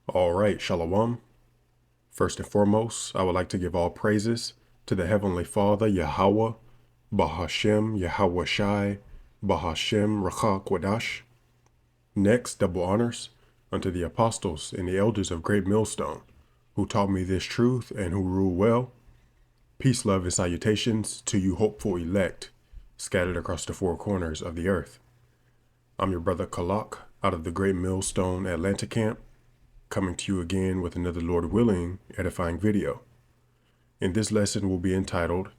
All right, Shalawam. First and foremost, I would like to give all praises to the Heavenly Father, Yahweh, Bahashem, Yahweh Shai, Bahashem, Rakha Kwadash. Next, double honors unto the apostles and the elders of Great Millstone, who taught me this truth and who rule well. Peace, love, and salutations to you hopeful elect, scattered across the four corners of the earth. I'm your brother Kalak, out of the Great Millstone Atlanta camp, coming to you again with another Lord willing edifying video. In this lesson will be entitled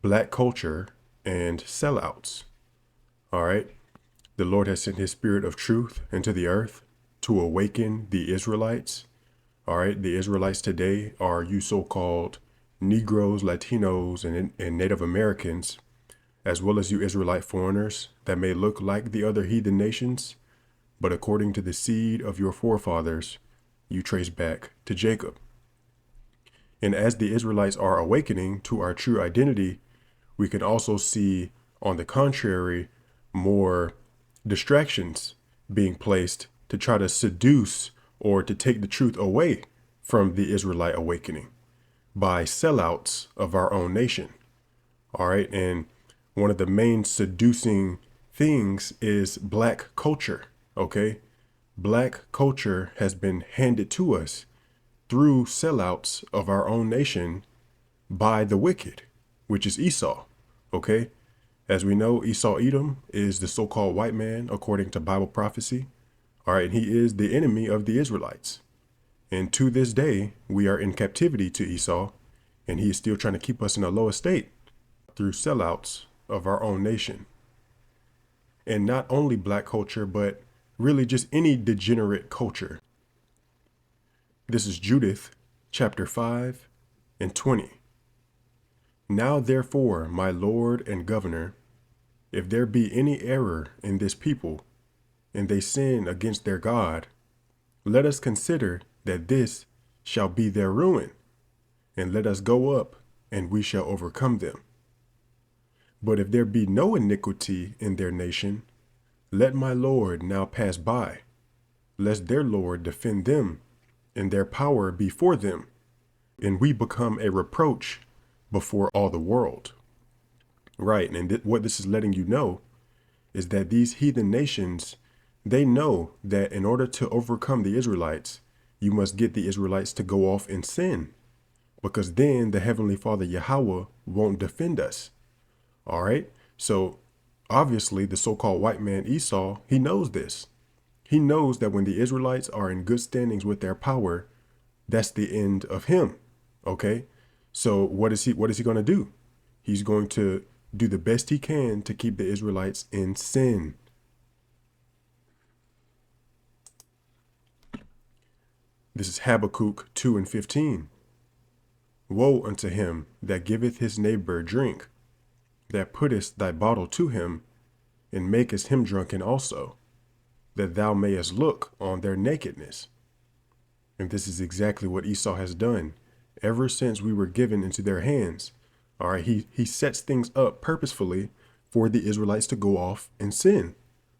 Black Culture and Sellouts. All right. The Lord has sent his spirit of truth into the earth to awaken the Israelites. All right. The Israelites today are you so-called Negroes, Latinos, and Native Americans, as well as you Israelite foreigners that may look like the other heathen nations, but according to the seed of your forefathers, you trace back to Jacob. And as the Israelites are awakening to our true identity, we can also see, on the contrary, more distractions being placed to try to seduce or to take the truth away from the Israelite awakening by sellouts of our own nation. All right. And one of the main seducing things is black culture. Okay. Black culture has been handed to us through sellouts of our own nation by the wicked, which is Esau. Okay. As we know, Esau Edom is the so-called white man according to Bible prophecy. All right. And he is the enemy of the Israelites. And to this day, we are in captivity to Esau, and he is still trying to keep us in a low estate through sellouts of our own nation. And not only black culture, but really just any degenerate culture. This is Judith, chapter 5 and 20. Now therefore, my Lord and Governor, if there be any error in this people, and they sin against their God, let us consider that this shall be their ruin, and let us go up, and we shall overcome them. But if there be no iniquity in their nation, let my Lord now pass by, lest their Lord defend them, and their power before them, and we become a reproach before all the world. Right, and what this is letting you know is that these heathen nations, they know that in order to overcome the Israelites, you must get the Israelites to go off and sin, because then the Heavenly Father Yahweh won't defend us. All right. So obviously the so-called white man Esau, he knows this. He knows that when the Israelites are in good standings with their power, that's the end of him. Okay. So what is he going to do? He's going to do the best he can to keep the Israelites in sin. This is Habakkuk 2 and 15. Woe unto him that giveth his neighbor drink, that puttest thy bottle to him, and makest him drunken also, that thou mayest look on their nakedness. And this is exactly what Esau has done ever since we were given into their hands. All right, he sets things up purposefully for the Israelites to go off and sin.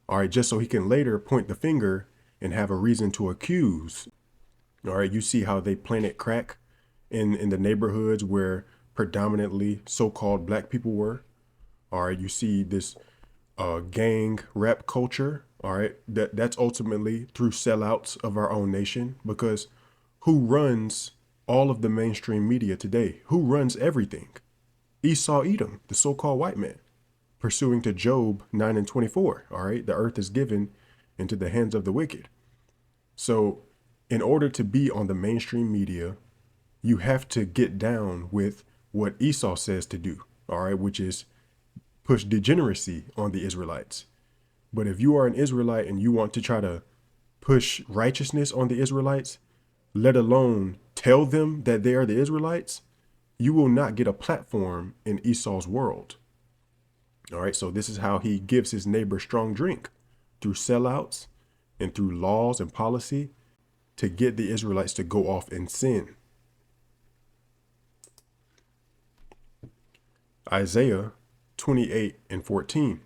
All right, just so he can later point the finger and have a reason to accuse. All right, you see how they planted crack in the neighborhoods where predominantly so-called black people were. All right, you see this gang rap culture. All right, that's ultimately through sellouts of our own nation, because who runs all of the mainstream media today? Who runs everything? Esau Edom, the so-called white man, pursuing to Job 9 and 24. All right, the earth is given into the hands of the wicked. So in order to be on the mainstream media, you have to get down with what Esau says to do. All right, which is push degeneracy on the Israelites. But if you are an Israelite and you want to try to push righteousness on the Israelites, let alone tell them that they are the Israelites, you will not get a platform in Esau's world. All right, so this is how he gives his neighbor strong drink, through sellouts and through laws and policy to get the Israelites to go off and sin. Isaiah 28 and 14.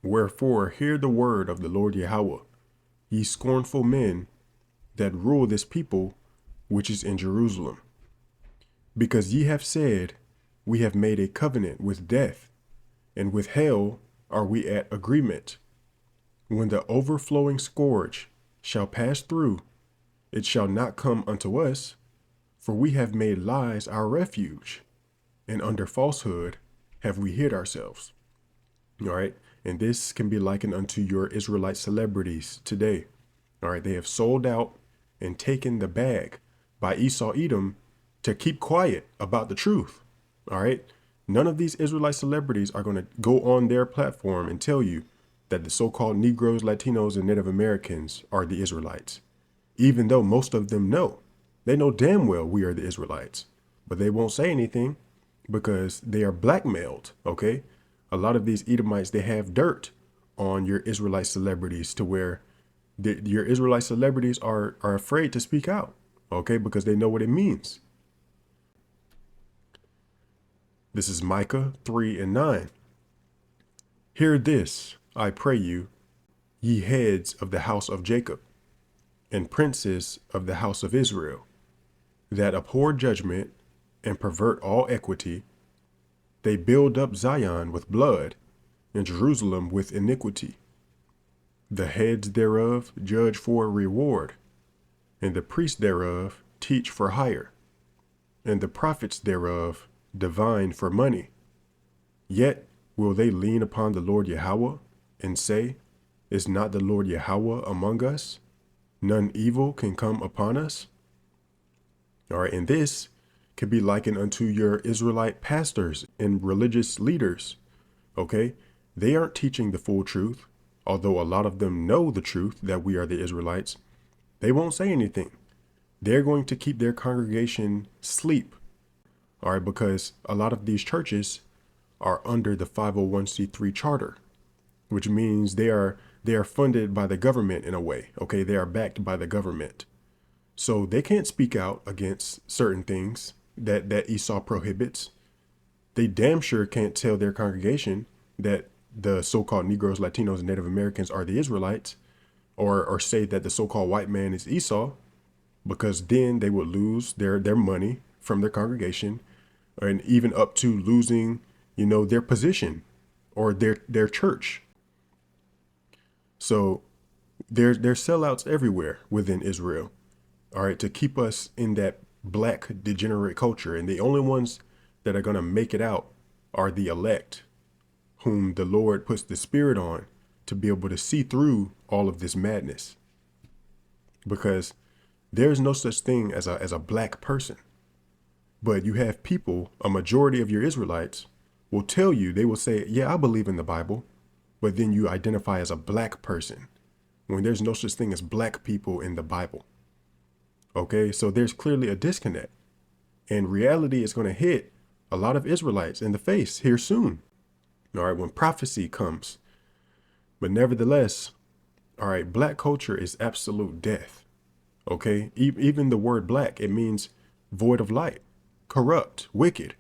Wherefore hear the word of the Lord Yahweh, ye scornful men, that rule this people which is in Jerusalem. Because ye have said, we have made a covenant with death, and with hell are we at agreement. When the overflowing scourge shall pass through, it shall not come unto us, for we have made lies our refuge, and under falsehood have we hid ourselves. All right. And this can be likened unto your Israelite celebrities today. All right. They have sold out and taken the bag by Esau Edom to keep quiet about the truth. All right. None of these Israelite celebrities are going to go on their platform and tell you that the so-called Negroes, Latinos, and Native Americans are the Israelites, even though most of them know. They know damn well we are the Israelites, but they won't say anything because they are blackmailed. Okay. A lot of these Edomites, they have dirt on your Israelite celebrities to where your Israelite celebrities are afraid to speak out. Okay. Because they know what it means. This is Micah 3:9. Hear this, I pray you, ye heads of the house of Jacob, and princes of the house of Israel, that abhor judgment and pervert all equity. They build up Zion with blood, and Jerusalem with iniquity. The heads thereof judge for reward, and the priests thereof teach for hire, and the prophets thereof divine for money. Yet will they lean upon the Lord Yahweh and say, is not the Lord Yahweh among us? None evil can come upon us. All right, and this could be likened unto your Israelite pastors and religious leaders. Okay, they aren't teaching the full truth, although a lot of them know the truth that we are the Israelites. They won't say anything. They're going to keep their congregation asleep. All right, because a lot of these churches are under the 501c3 charter, which means they are funded by the government in a way. Okay, they are backed by the government. So they can't speak out against certain things that Esau prohibits. They damn sure can't tell their congregation that the so-called Negroes, Latinos, and Native Americans are the Israelites, or say that the so-called white man is Esau, because then they would lose their money from their congregation, and even up to losing, their position or their church. So there's sellouts everywhere within Israel. All right, to keep us in that black degenerate culture. And the only ones that are going to make it out are the elect, whom the Lord puts the Spirit on to be able to see through all of this madness. Because there's no such thing as a black person. But you have people, a majority of your Israelites will tell you, they will say, yeah, I believe in the Bible. But then you identify as a black person when there's no such thing as black people in the Bible. Okay, so there's clearly a disconnect, and reality is going to hit a lot of Israelites in the face here soon. All right, when prophecy comes. But nevertheless, all right, black culture is absolute death. Okay, even the word black, it means void of light, corrupt, wicked.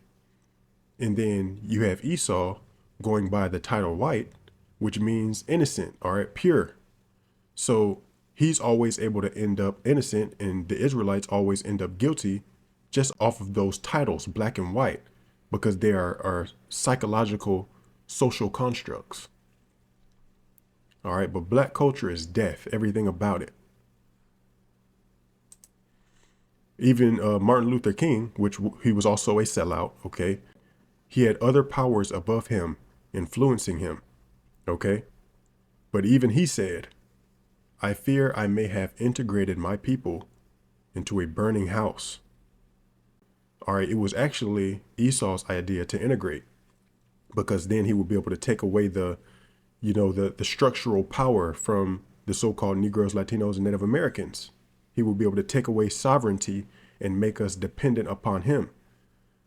And then you have Esau going by the title white, which means innocent, all right, pure. So he's always able to end up innocent, and the Israelites always end up guilty just off of those titles, black and white, because they are psychological social constructs. All right, but black culture is death, everything about it. Even Martin Luther King, which he was also a sellout, okay, he had other powers above him influencing him, okay? But even he said, I fear I may have integrated my people into a burning house. All right, it was actually Esau's idea to integrate, because then he would be able to take away the structural power from the so-called Negroes, Latinos, and Native Americans. He will be able to take away sovereignty and make us dependent upon him.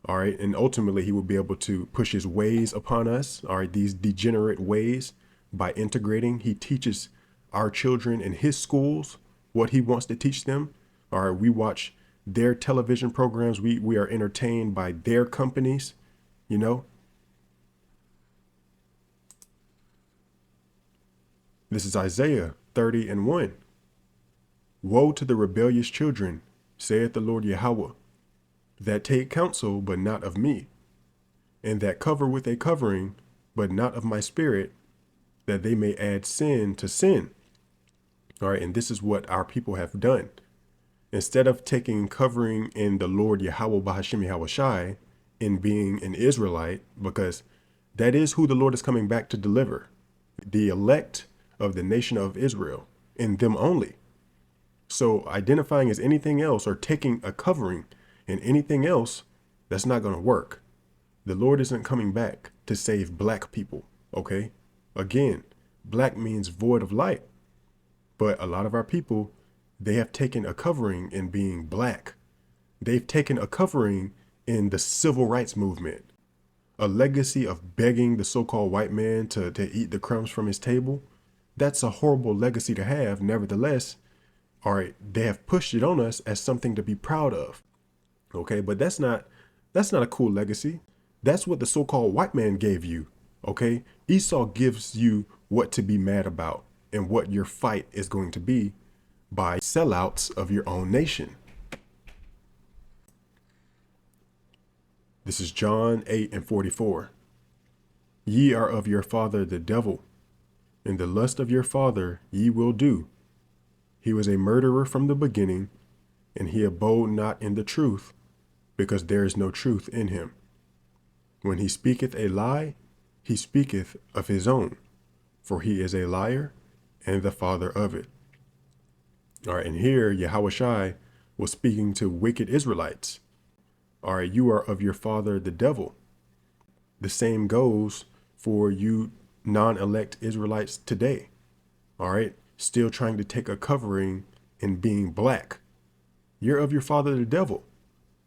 All right. And ultimately, he will be able to push his ways upon us. All right. These degenerate ways by integrating. He teaches our children in his schools what he wants to teach them. All right. We watch their television programs. We are entertained by their companies, This is Isaiah 30:1. Woe to the rebellious children, saith the Lord Yahweh, that take counsel, but not of me, and that cover with a covering, but not of my spirit, that they may add sin to sin. All right, and this is what our people have done. Instead of taking covering in the Lord Yahweh Bahashim Yahweh Shai, in being an Israelite, because that is who the Lord is coming back to deliver, the elect of the nation of Israel, in them only. So identifying as anything else or taking a covering in anything else, that's not going to work. The Lord isn't coming back to save black people, okay? Again, black means void of light. But a lot of our people, they have taken a covering in being black. They've taken a covering in the civil rights movement, a legacy of begging the so-called white man to eat the crumbs from his table. That's a horrible legacy to have. Nevertheless, all right, they have pushed it on us as something to be proud of. Okay, but that's not a cool legacy. That's what the so-called white man gave you. Okay, Esau gives you what to be mad about and what your fight is going to be by sellouts of your own nation. This is John 8:44. Ye are of your father the devil, and the lust of your father ye will do. He was a murderer from the beginning, and he abode not in the truth, because there is no truth in him. When he speaketh a lie, he speaketh of his own, for he is a liar and the father of it. All right, and here Yahweh Shai was speaking to wicked Israelites. All right, you are of your father the devil. The same goes for you non-elect Israelites today. All right, still trying to take a covering in being black. You're of your father the devil,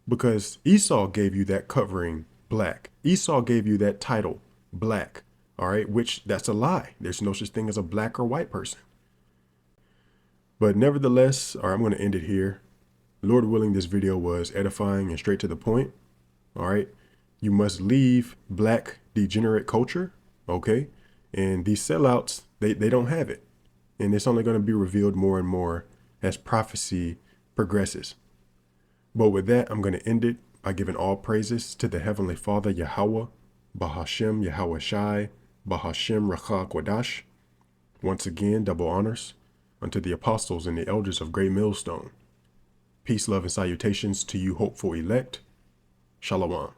because Esau gave you that covering, black. Esau gave you that title, black. All right, which that's a lie. There's no such thing as a black or white person. But nevertheless, all right, I'm going to end it here. Lord willing, this video was edifying and straight to the point. All right, you must leave black degenerate culture. Okay, and these sellouts, they don't have it. And it's only going to be revealed more and more as prophecy progresses. But with that, I'm going to end it by giving all praises to the Heavenly Father, Yahweh, Bahashim, Yahweh Shai, Bahashim, Rachak, Wadash. Once again, double honors unto the apostles and the elders of Great Millstone. Peace, love, and salutations to you hopeful elect. Shalawam.